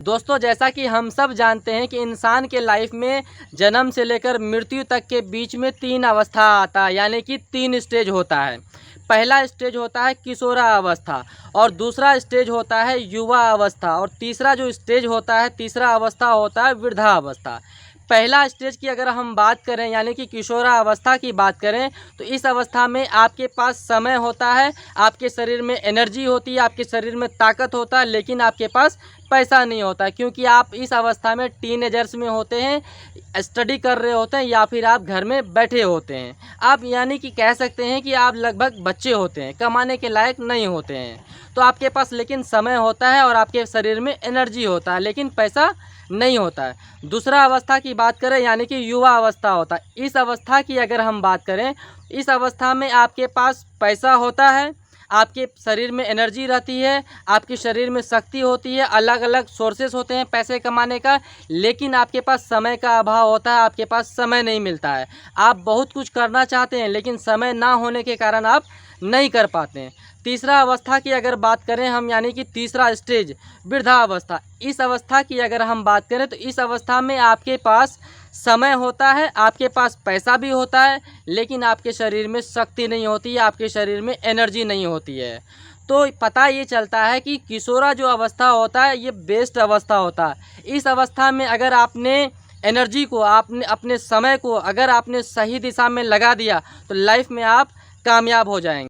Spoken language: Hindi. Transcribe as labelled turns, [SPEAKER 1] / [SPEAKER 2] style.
[SPEAKER 1] दोस्तों, जैसा कि हम सब जानते हैं कि इंसान के लाइफ में जन्म से लेकर मृत्यु तक के बीच में 3 अवस्था आता है, यानी कि 3 स्टेज होता है। पहला स्टेज होता है किशोरावस्था, और दूसरा स्टेज होता है युवा अवस्था, और तीसरा जो स्टेज होता है, तीसरा अवस्था होता है वृद्धावस्था। पहला स्टेज की अगर हम बात करें, यानी कि किशोरावस्था की बात करें, तो इस अवस्था में आपके पास समय होता है, आपके शरीर में एनर्जी होती है, आपके शरीर में ताकत होता है, लेकिन आपके पास पैसा नहीं होता है, क्योंकि आप इस अवस्था में टीनेजर्स में होते हैं, स्टडी कर रहे होते हैं, या फिर आप घर में बैठे होते हैं। आप यानी कि कह सकते हैं कि आप लगभग बच्चे होते हैं, कमाने के लायक नहीं होते हैं। तो आपके पास लेकिन समय होता है और आपके शरीर में एनर्जी होता है, लेकिन पैसा नहीं होता है। दूसरा अवस्था की बात करें, यानी कि युवा अवस्था होता है। इस अवस्था की अगर हम बात करें, इस अवस्था में आपके पास पैसा होता है, आपके शरीर में एनर्जी रहती है, आपके शरीर में शक्ति होती है, अलग अलग सोर्सेस होते हैं पैसे कमाने का, लेकिन आपके पास समय का अभाव होता है, आपके पास समय नहीं मिलता है। आप बहुत कुछ करना चाहते हैं, लेकिन समय ना होने के कारण आप नहीं कर पाते हैं। तीसरा अवस्था की अगर बात करें हम, यानी कि तीसरा स्टेज वृद्धावस्था। इस अवस्था की अगर हम बात करें, तो इस अवस्था में आपके पास समय होता है, आपके पास पैसा भी होता है, लेकिन आपके शरीर में शक्ति नहीं होती है, आपके शरीर में एनर्जी नहीं होती है। तो पता ये चलता है कि किशोरा जो अवस्था होता है, ये बेस्ट अवस्था होता है। इस अवस्था में अगर आपने एनर्जी को, आपने अपने समय को अगर आपने सही दिशा में लगा दिया, तो लाइफ में आप कामयाब हो जाएंगे।